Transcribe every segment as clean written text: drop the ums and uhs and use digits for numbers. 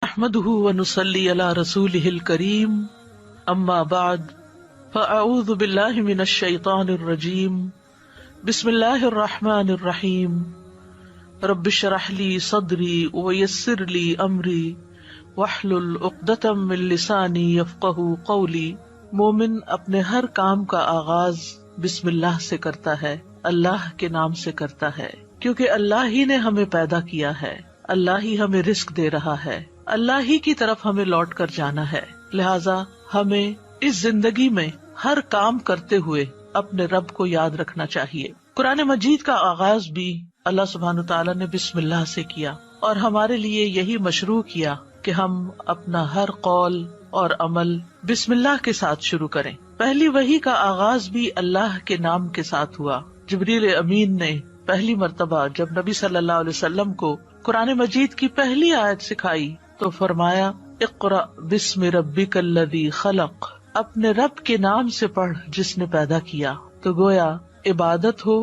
نحمده ونصلي على رسوله الكريم اما بعد فاعوذ بالله من الشيطان الرجيم بسم الله الرحمن الرحيم رب اشرح لي صدري ويسر لي امري واحلل عقدة من لساني يفقهوا قولي۔ مومن اپنے ہر کام کا آغاز بسم اللہ سے کرتا ہے، اللہ کے نام سے کرتا ہے، کیونکہ اللہ ہی نے ہمیں پیدا کیا ہے، اللہ ہی ہمیں رزق دے رہا ہے، اللہ ہی کی طرف ہمیں لوٹ کر جانا ہے۔ لہٰذا ہمیں اس زندگی میں ہر کام کرتے ہوئے اپنے رب کو یاد رکھنا چاہیے۔ قرآن مجید کا آغاز بھی اللہ سبحانہ تعالیٰ نے بسم اللہ سے کیا، اور ہمارے لیے یہی مشروع کیا کہ ہم اپنا ہر قول اور عمل بسم اللہ کے ساتھ شروع کریں۔ پہلی وحی کا آغاز بھی اللہ کے نام کے ساتھ ہوا۔ جبریل امین نے پہلی مرتبہ جب نبی صلی اللہ علیہ وسلم کو قرآن مجید کی پہلی آیت سکھائی تو فرمایا اقرأ بسم ربک الذی خلق، اپنے رب کے نام سے پڑھ جس نے پیدا کیا۔ تو گویا عبادت ہو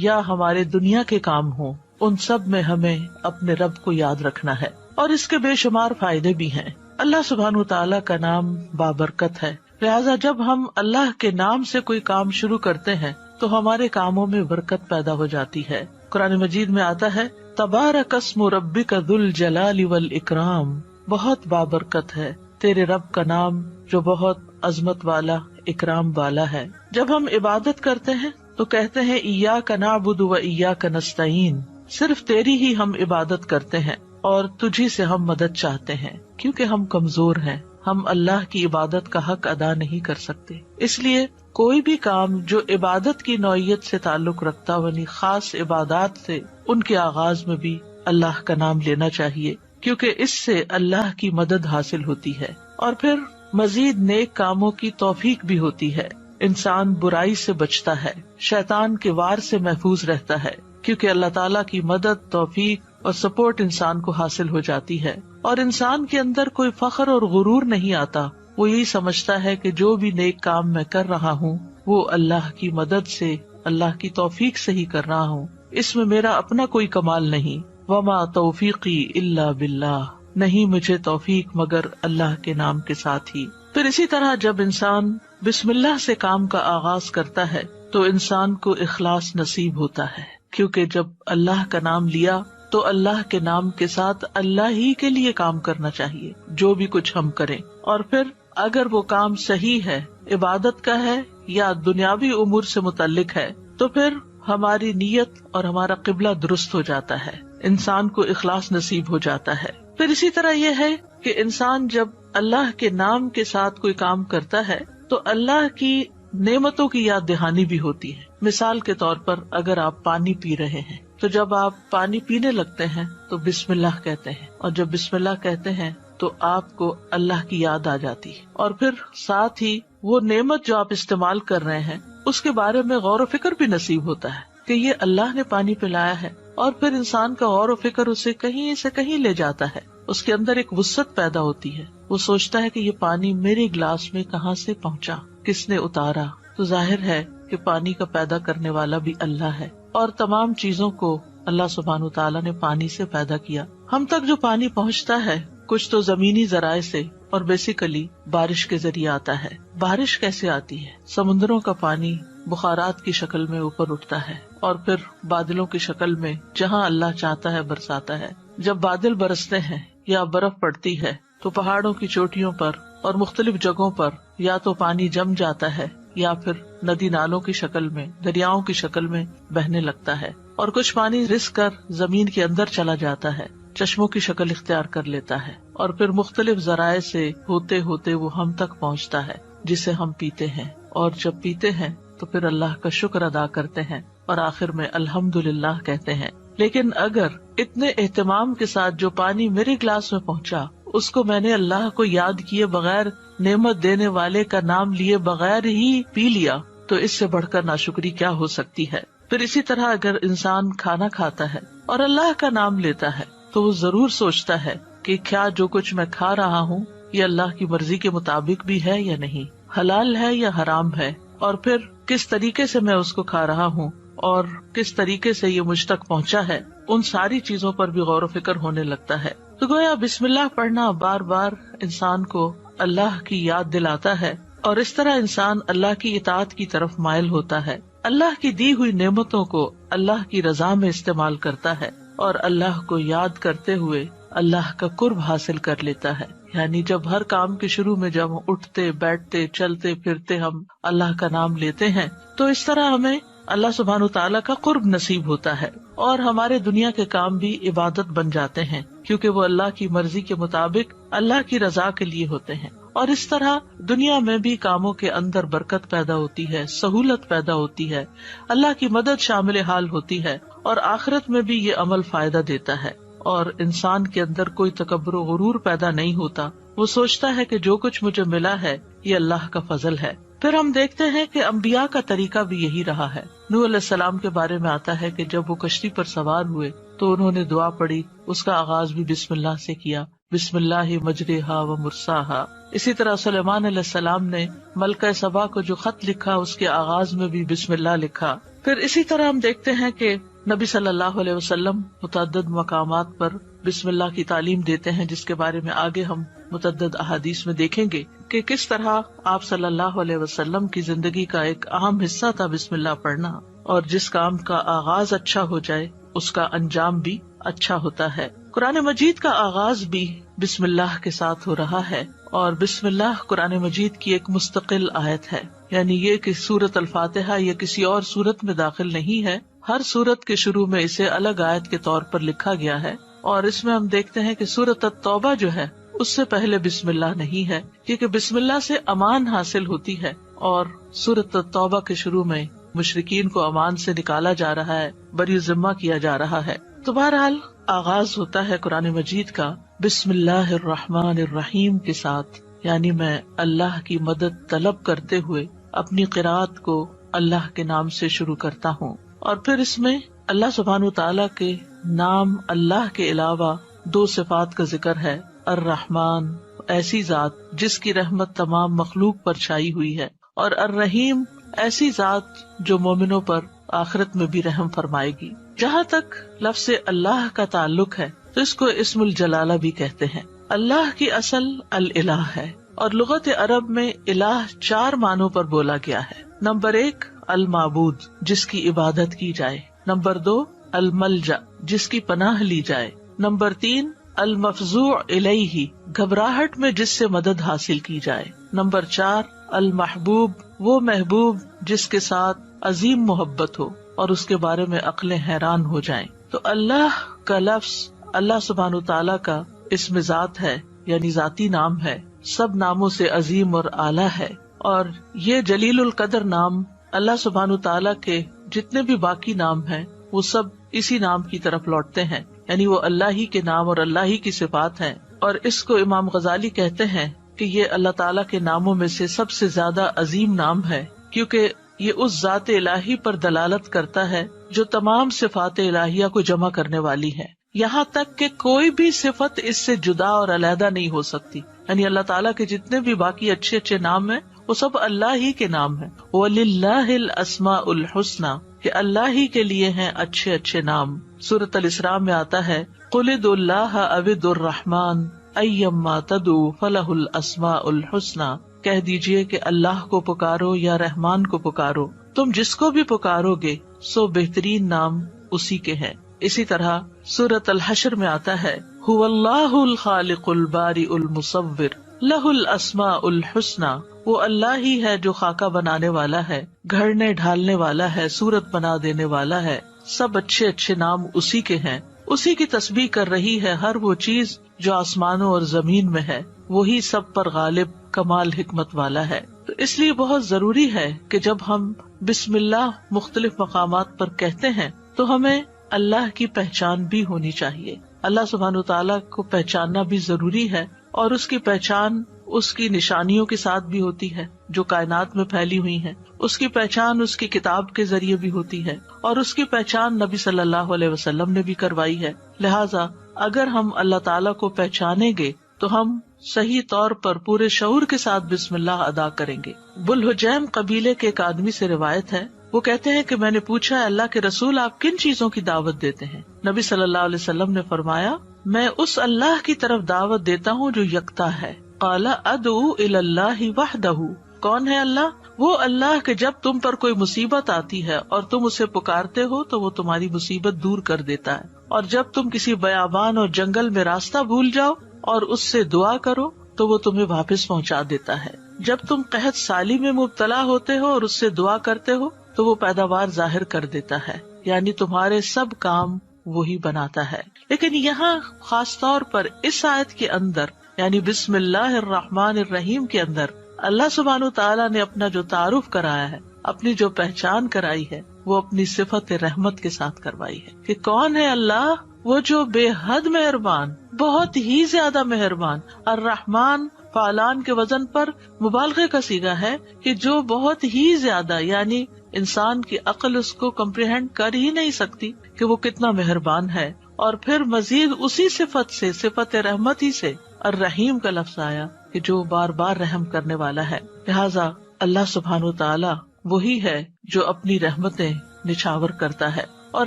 یا ہمارے دنیا کے کام ہو، ان سب میں ہمیں اپنے رب کو یاد رکھنا ہے، اور اس کے بے شمار فائدے بھی ہیں۔ اللہ سبحانہ تعالیٰ کا نام بابرکت ہے، لہٰذا جب ہم اللہ کے نام سے کوئی کام شروع کرتے ہیں تو ہمارے کاموں میں برکت پیدا ہو جاتی ہے۔ قرآن مجید میں آتا ہے تبارک اسم ربک ذو الجلال والاکرام، بہت بابرکت ہے تیرے رب کا نام جو بہت عظمت والا، اکرام والا ہے۔ جب ہم عبادت کرتے ہیں تو کہتے ہیں ایاک نعبد و ایاک نستعین، صرف تیری ہی ہم عبادت کرتے ہیں اور تجھی سے ہم مدد چاہتے ہیں، کیونکہ ہم کمزور ہیں، ہم اللہ کی عبادت کا حق ادا نہیں کر سکتے۔ اس لیے کوئی بھی کام جو عبادت کی نوعیت سے تعلق رکھتا ہو، یعنی خاص عبادات سے، ان کے آغاز میں بھی اللہ کا نام لینا چاہیے، کیونکہ اس سے اللہ کی مدد حاصل ہوتی ہے، اور پھر مزید نیک کاموں کی توفیق بھی ہوتی ہے۔ انسان برائی سے بچتا ہے، شیطان کے وار سے محفوظ رہتا ہے، کیونکہ اللہ تعالیٰ کی مدد، توفیق اور سپورٹ انسان کو حاصل ہو جاتی ہے، اور انسان کے اندر کوئی فخر اور غرور نہیں آتا۔ وہ یہی سمجھتا ہے کہ جو بھی نیک کام میں کر رہا ہوں وہ اللہ کی مدد سے، اللہ کی توفیق سے ہی کر رہا ہوں، اس میں میرا اپنا کوئی کمال نہیں۔ وما توفیقی الا باللہ، نہیں مجھے توفیق مگر اللہ کے نام کے ساتھ ہی۔ پھر اسی طرح جب انسان بسم اللہ سے کام کا آغاز کرتا ہے تو انسان کو اخلاص نصیب ہوتا ہے، کیونکہ جب اللہ کا نام لیا تو اللہ کے نام کے ساتھ اللہ ہی کے لیے کام کرنا چاہیے جو بھی کچھ ہم کریں، اور پھر اگر وہ کام صحیح ہے، عبادت کا ہے یا دنیاوی امور سے متعلق ہے، تو پھر ہماری نیت اور ہمارا قبلہ درست ہو جاتا ہے، انسان کو اخلاص نصیب ہو جاتا ہے۔ پھر اسی طرح یہ ہے کہ انسان جب اللہ کے نام کے ساتھ کوئی کام کرتا ہے تو اللہ کی نعمتوں کی یاد دہانی بھی ہوتی ہے۔ مثال کے طور پر اگر آپ پانی پی رہے ہیں تو جب آپ پانی پینے لگتے ہیں تو بسم اللہ کہتے ہیں، اور جب بسم اللہ کہتے ہیں تو آپ کو اللہ کی یاد آ جاتی ہے، اور پھر ساتھ ہی وہ نعمت جو آپ استعمال کر رہے ہیں اس کے بارے میں غور و فکر بھی نصیب ہوتا ہے کہ یہ اللہ نے پانی پلایا ہے، اور پھر انسان کا غور و فکر اسے کہیں سے کہیں لے جاتا ہے، اس کے اندر ایک وسعت پیدا ہوتی ہے، وہ سوچتا ہے کہ یہ پانی میرے گلاس میں کہاں سے پہنچا، کس نے اتارا۔ تو ظاہر ہے کہ پانی کا پیدا کرنے والا بھی اللہ ہے، اور تمام چیزوں کو اللہ سبحانہ تعالیٰ نے پانی سے پیدا کیا۔ ہم تک جو پانی پہنچتا ہے کچھ تو زمینی ذرائع سے اور بیسیکلی بارش کے ذریعے آتا ہے۔ بارش کیسے آتی ہے؟ سمندروں کا پانی بخارات کی شکل میں اوپر اٹھتا ہے اور پھر بادلوں کی شکل میں جہاں اللہ چاہتا ہے برساتا ہے۔ جب بادل برستے ہیں یا برف پڑتی ہے تو پہاڑوں کی چوٹیوں پر اور مختلف جگہوں پر یا تو پانی جم جاتا ہے یا پھر ندی نالوں کی شکل میں، دریاؤں کی شکل میں بہنے لگتا ہے، اور کچھ پانی رس کر زمین کے اندر چلا جاتا ہے، چشموں کی شکل اختیار کر لیتا ہے، اور پھر مختلف ذرائع سے ہوتے ہوتے وہ ہم تک پہنچتا ہے جسے ہم پیتے ہیں، اور جب پیتے ہیں تو پھر اللہ کا شکر ادا کرتے ہیں اور آخر میں الحمدللہ کہتے ہیں۔ لیکن اگر اتنے اہتمام کے ساتھ جو پانی میرے گلاس میں پہنچا اس کو میں نے اللہ کو یاد کیے بغیر، نعمت دینے والے کا نام لیے بغیر ہی پی لیا، تو اس سے بڑھ کر ناشکری کیا ہو سکتی ہے۔ پھر اسی طرح اگر انسان کھانا کھاتا ہے اور اللہ کا نام لیتا ہے تو وہ ضرور سوچتا ہے کہ کیا جو کچھ میں کھا رہا ہوں یہ اللہ کی مرضی کے مطابق بھی ہے یا نہیں، حلال ہے یا حرام ہے، اور پھر کس طریقے سے میں اس کو کھا رہا ہوں اور کس طریقے سے یہ مجھ تک پہنچا ہے، ان ساری چیزوں پر بھی غور و فکر ہونے لگتا ہے۔ تو گویا بسم اللہ پڑھنا بار بار انسان کو اللہ کی یاد دلاتا ہے، اور اس طرح انسان اللہ کی اطاعت کی طرف مائل ہوتا ہے، اللہ کی دی ہوئی نعمتوں کو اللہ کی رضا میں استعمال کرتا ہے، اور اللہ کو یاد کرتے ہوئے اللہ کا قرب حاصل کر لیتا ہے۔ یعنی جب ہر کام کے شروع میں جب ہم اٹھتے بیٹھتے چلتے پھرتے ہم اللہ کا نام لیتے ہیں تو اس طرح ہمیں اللہ سبحانہ وتعالیٰ کا قرب نصیب ہوتا ہے، اور ہمارے دنیا کے کام بھی عبادت بن جاتے ہیں، کیونکہ وہ اللہ کی مرضی کے مطابق اللہ کی رضا کے لیے ہوتے ہیں۔ اور اس طرح دنیا میں بھی کاموں کے اندر برکت پیدا ہوتی ہے، سہولت پیدا ہوتی ہے، اللہ کی مدد شامل حال ہوتی ہے، اور آخرت میں بھی یہ عمل فائدہ دیتا ہے، اور انسان کے اندر کوئی تکبر و غرور پیدا نہیں ہوتا۔ وہ سوچتا ہے کہ جو کچھ مجھے ملا ہے یہ اللہ کا فضل ہے۔ پھر ہم دیکھتے ہیں کہ انبیاء کا طریقہ بھی یہی رہا ہے۔ نوح علیہ السلام کے بارے میں آتا ہے کہ جب وہ کشتی پر سوار ہوئے تو انہوں نے دعا پڑھی، اس کا آغاز بھی بسم اللہ سے کیا، بسم اللہ مجریہا و مرساہا۔ اسی طرح سلیمان علیہ السلام نے ملکہ سبا کو جو خط لکھا اس کے آغاز میں بھی بسم اللہ لکھا۔ پھر اسی طرح ہم دیکھتے ہیں کہ نبی صلی اللہ علیہ وسلم متعدد مقامات پر بسم اللہ کی تعلیم دیتے ہیں، جس کے بارے میں آگے ہم متعدد احادیث میں دیکھیں گے کہ کس طرح آپ صلی اللہ علیہ وسلم کی زندگی کا ایک اہم حصہ تھا بسم اللہ پڑھنا، اور جس کام کا آغاز اچھا ہو جائے اس کا انجام بھی اچھا ہوتا ہے۔ قرآن مجید کا آغاز بھی بسم اللہ کے ساتھ ہو رہا ہے، اور بسم اللہ قرآن مجید کی ایک مستقل آیت ہے، یعنی یہ کہ سورۃ الفاتحہ یہ کسی اور سورت میں داخل نہیں ہے، ہر سورت کے شروع میں اسے الگ آیت کے طور پر لکھا گیا ہے۔ اور اس میں ہم دیکھتے ہیں کہ سورۃ التوبہ جو ہے اس سے پہلے بسم اللہ نہیں ہے، کیونکہ بسم اللہ سے امان حاصل ہوتی ہے، اور سورۃ التوبہ کے شروع میں مشرکین کو امان سے نکالا جا رہا ہے، بری ذمہ کیا جا رہا ہے۔ تو بہرحال آغاز ہوتا ہے قرآن مجید کا بسم اللہ الرحمن الرحیم کے ساتھ، یعنی میں اللہ کی مدد طلب کرتے ہوئے اپنی قرات کو اللہ کے نام سے شروع کرتا ہوں۔ اور پھر اس میں اللہ سبحانہ تعالیٰ کے نام اللہ کے علاوہ دو صفات کا ذکر ہے۔ الرحمن ایسی ذات جس کی رحمت تمام مخلوق پر چھائی ہوئی ہے، اور الرحیم ایسی ذات جو مومنوں پر آخرت میں بھی رحم فرمائے گی۔ جہاں تک لفظ اللہ کا تعلق ہے تو اس کو اسم الجلالہ بھی کہتے ہیں۔ اللہ کی اصل الالہ ہے، اور لغت عرب میں الہ 4 معنوں پر بولا گیا ہے۔ نمبر 1 المعبود جس کی عبادت کی جائے، نمبر 2 الملجا جس کی پناہ لی جائے، نمبر 3 المفزوع الیہ گھبراہٹ میں جس سے مدد حاصل کی جائے، نمبر 4 المحبوب وہ محبوب جس کے ساتھ عظیم محبت ہو اور اس کے بارے میں عقلیں حیران ہو جائیں۔ تو اللہ کا لفظ اللہ سبحانہ تعالیٰ کا اسم ذات ہے، یعنی ذاتی نام ہے، سب ناموں سے عظیم اور اعلیٰ ہے، اور یہ جلیل القدر نام اللہ سبحانہ تعالیٰ کے جتنے بھی باقی نام ہیں وہ سب اسی نام کی طرف لوٹتے ہیں، یعنی وہ اللہ ہی کے نام اور اللہ ہی کی صفات ہیں۔ اور اس کو امام غزالی کہتے ہیں کہ یہ اللہ تعالیٰ کے ناموں میں سے سب سے زیادہ عظیم نام ہے، کیونکہ یہ اس ذات الہی پر دلالت کرتا ہے جو تمام صفات الہیہ کو جمع کرنے والی ہے، یہاں تک کہ کوئی بھی صفت اس سے جدا اور علیحدہ نہیں ہو سکتی۔ یعنی اللہ تعالیٰ کے جتنے بھی باقی اچھے اچھے نام ہیں وہ سب اللہ ہی کے نام ہیں۔ وَلِلَّهِ الْأَسْمَاءُ الْحُسْنَى کہ اللہ ہی کے لیے ہیں اچھے اچھے نام۔ سورۃ الاسراء میں آتا ہے قُلِ ادْعُوا اللَّهَ أَوِ ادْعُوا الرَّحْمَٰنَ أَيَّمَّا تَدْعُوا فَلَهُ الْأَسْمَاءُ الْحُسْنَى کہہ دیجئے کہ اللہ کو پکارو یا رحمان کو پکارو، تم جس کو بھی پکارو گے سو بہترین نام اسی کے ہیں۔ اسی طرح سورۃ الحشر میں آتا ہے هُوَ اللَّهُ الْخَالِقُ الْبَارِئُ الْمُصَوِّرُ لَهُ الْأَسْمَاءُ الْحُسْنَى وہ اللہ ہی ہے جو خاکہ بنانے والا ہے، گھڑنے ڈھالنے والا ہے، صورت بنا دینے والا ہے، سب اچھے اچھے نام اسی کے ہیں۔ اسی کی تسبیح کر رہی ہے ہر وہ چیز جو آسمانوں اور زمین میں ہے، وہی سب پر غالب کمال حکمت والا ہے۔ تو اس لیے بہت ضروری ہے کہ جب ہم بسم اللہ مختلف مقامات پر کہتے ہیں تو ہمیں اللہ کی پہچان بھی ہونی چاہیے۔ اللہ سبحانہ تعالیٰ کو پہچاننا بھی ضروری ہے، اور اس کی پہچان اس کی نشانیوں کے ساتھ بھی ہوتی ہے جو کائنات میں پھیلی ہوئی ہیں، اس کی پہچان اس کی کتاب کے ذریعے بھی ہوتی ہے، اور اس کی پہچان نبی صلی اللہ علیہ وسلم نے بھی کروائی ہے۔ لہٰذا اگر ہم اللہ تعالیٰ کو پہچانیں گے تو ہم صحیح طور پر پورے شعور کے ساتھ بسم اللہ ادا کریں گے۔ بلحجیم قبیلے کے ایک آدمی سے روایت ہے، وہ کہتے ہیں کہ میں نے پوچھا اللہ کے رسول آپ کن چیزوں کی دعوت دیتے ہیں؟ نبی صلی اللہ علیہ وسلم نے فرمایا میں اس اللہ کی طرف دعوت دیتا ہوں جو یکتا ہے. قال ادعو الی اللہ وحدہ. کون ہے اللہ؟ وہ اللہ کہ جب تم پر کوئی مصیبت آتی ہے اور تم اسے پکارتے ہو تو وہ تمہاری مصیبت دور کر دیتا ہے، اور جب تم کسی بیابان اور جنگل میں راستہ بھول جاؤ اور اس سے دعا کرو تو وہ تمہیں واپس پہنچا دیتا ہے. جب تم قحط سالی میں مبتلا ہوتے ہو اور اس سے دعا کرتے ہو تو وہ پیداوار ظاہر کر دیتا ہے، یعنی تمہارے سب کام وہی بناتا ہے. لیکن یہاں خاص طور پر اس آیت کے اندر یعنی بسم اللہ الرحمن الرحیم کے اندر اللہ سبحانہ وتعالیٰ نے اپنا جو تعارف کرایا ہے، اپنی جو پہچان کرائی ہے، وہ اپنی صفت رحمت کے ساتھ کروائی ہے کہ کون ہے اللہ؟ وہ جو بے حد مہربان، بہت ہی زیادہ مہربان. الرحمن فعلان کے وزن پر مبالغے کا صیغہ ہے کہ جو بہت ہی زیادہ، یعنی انسان کی عقل اس کو کمپریہینڈ کر ہی نہیں سکتی کہ وہ کتنا مہربان ہے. اور پھر مزید اسی صفت سے، صفت رحمت ہی سے الرحیم کا لفظ آیا کہ جو بار بار رحم کرنے والا ہے. لہٰذا اللہ سبحانہ تعالیٰ وہی ہے جو اپنی رحمتیں نچھاور کرتا ہے، اور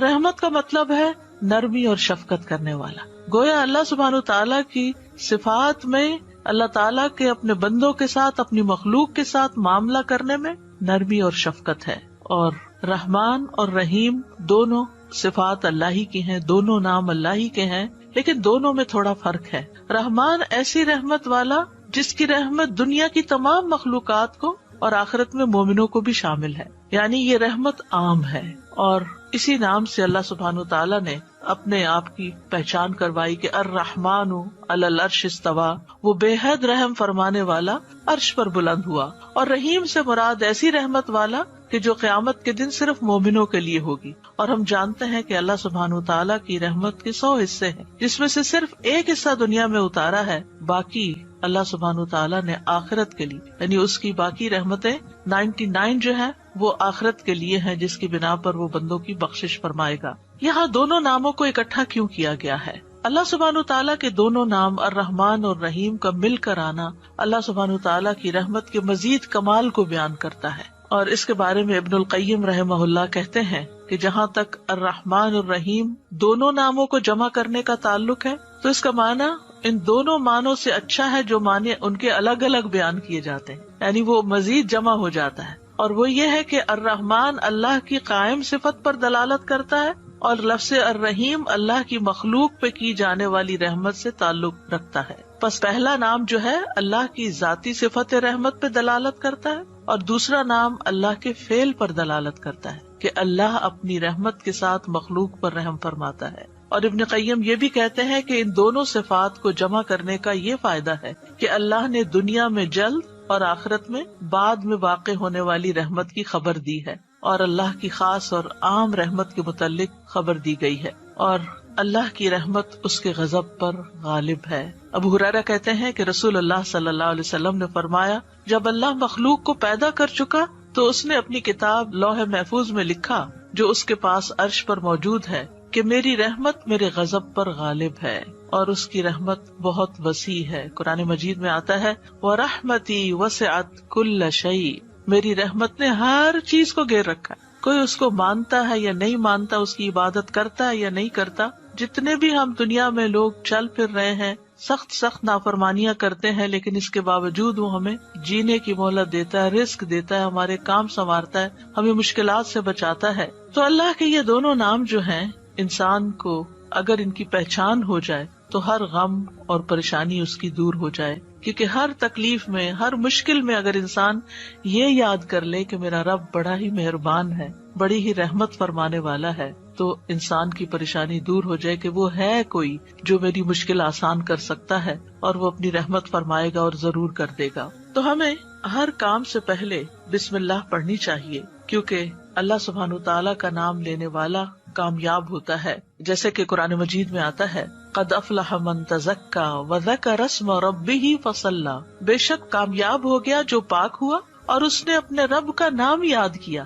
رحمت کا مطلب ہے نرمی اور شفقت کرنے والا. گویا اللہ سبحانہ تعالیٰ کی صفات میں اللہ تعالیٰ کے اپنے بندوں کے ساتھ، اپنی مخلوق کے ساتھ معاملہ کرنے میں نرمی اور شفقت ہے. اور رحمان اور رحیم دونوں صفات اللہ ہی کی ہیں، دونوں نام اللہ ہی کے ہیں، لیکن دونوں میں تھوڑا فرق ہے. رحمان ایسی رحمت والا جس کی رحمت دنیا کی تمام مخلوقات کو اور آخرت میں مومنوں کو بھی شامل ہے، یعنی یہ رحمت عام ہے. اور اسی نام سے اللہ سبحانہ تعالیٰ نے اپنے آپ کی پہچان کروائی کہ الرحمن علی العرش استویٰ، وہ بے حد رحم فرمانے والا عرش پر بلند ہوا. اور رحیم سے مراد ایسی رحمت والا کہ جو قیامت کے دن صرف مومنوں کے لیے ہوگی. اور ہم جانتے ہیں کہ اللہ سبحانہ تعالیٰ کی رحمت کے 100 حصے ہیں، جس میں سے صرف ایک حصہ دنیا میں اتارا ہے، باقی اللہ سبحانہ تعالیٰ نے آخرت کے لیے، یعنی اس کی باقی رحمتیں 99 جو ہے وہ آخرت کے لیے ہیں، جس کی بنا پر وہ بندوں کی بخشش فرمائے گا. یہاں دونوں ناموں کو اکٹھا کیوں کیا گیا ہے؟ اللہ سبحانہ تعالیٰ کے دونوں نام الرحمن اور رحیم کا مل کر آنا اللہ سبحانہ تعالیٰ کی رحمت کے مزید کمال کو بیان کرتا ہے. اور اس کے بارے میں ابن القیم رحمہ اللہ کہتے ہیں کہ جہاں تک الرحمن الرحیم دونوں ناموں کو جمع کرنے کا تعلق ہے تو اس کا معنی ان دونوں معنوں سے اچھا ہے جو معنی ان کے الگ الگ بیان کیے جاتے ہیں، یعنی وہ مزید جمع ہو جاتا ہے. اور وہ یہ ہے کہ الرحمن اللہ کی قائم صفت پر دلالت کرتا ہے، اور لفظ الرحیم اللہ کی مخلوق پہ کی جانے والی رحمت سے تعلق رکھتا ہے. پس پہلا نام جو ہے اللہ کی ذاتی صفت رحمت پہ دلالت کرتا ہے، اور دوسرا نام اللہ کے فعل پر دلالت کرتا ہے کہ اللہ اپنی رحمت کے ساتھ مخلوق پر رحم فرماتا ہے. اور ابن قیم یہ بھی کہتے ہیں کہ ان دونوں صفات کو جمع کرنے کا یہ فائدہ ہے کہ اللہ نے دنیا میں جلد اور آخرت میں بعد میں واقع ہونے والی رحمت کی خبر دی ہے، اور اللہ کی خاص اور عام رحمت کے متعلق خبر دی گئی ہے، اور اللہ کی رحمت اس کے غضب پر غالب ہے. ابو ہریرہ کہتے ہیں کہ رسول اللہ صلی اللہ علیہ وسلم نے فرمایا، جب اللہ مخلوق کو پیدا کر چکا تو اس نے اپنی کتاب لوح محفوظ میں لکھا جو اس کے پاس عرش پر موجود ہے کہ میری رحمت میرے غضب پر غالب ہے، اور اس کی رحمت بہت وسیع ہے. قرآن مجید میں آتا ہے وَرَحْمَتِي وَسِعَتْ كُلَّ شَيْءٍ، میری رحمت نے ہر چیز کو گھیر رکھا ہے. کوئی اس کو مانتا ہے یا نہیں مانتا، اس کی عبادت کرتا ہے یا نہیں کرتا، جتنے بھی ہم دنیا میں لوگ چل پھر رہے ہیں، سخت نافرمانیاں کرتے ہیں، لیکن اس کے باوجود وہ ہمیں جینے کی مہلت دیتا ہے، رزق دیتا ہے، ہمارے کام سنوارتا ہے، ہمیں مشکلات سے بچاتا ہے. تو اللہ کے یہ دونوں نام جو ہیں، انسان کو اگر ان کی پہچان ہو جائے تو ہر غم اور پریشانی اس کی دور ہو جائے. کیونکہ ہر تکلیف میں، ہر مشکل میں اگر انسان یہ یاد کر لے کہ میرا رب بڑا ہی مہربان ہے، بڑی ہی رحمت فرمانے والا ہے، تو انسان کی پریشانی دور ہو جائے کہ وہ ہے کوئی جو میری مشکل آسان کر سکتا ہے، اور وہ اپنی رحمت فرمائے گا اور ضرور کر دے گا. تو ہمیں ہر کام سے پہلے بسم اللہ پڑھنی چاہیے، کیونکہ اللہ سبحانہ تعالیٰ کا نام لینے والا کامیاب ہوتا ہے. جیسے کہ قرآن مجید میں آتا ہے قد افلح من تزکا وذکر اسم ربہ فصلی، بے شک کامیاب ہو گیا جو پاک ہوا اور اس نے اپنے رب کا نام یاد کیا.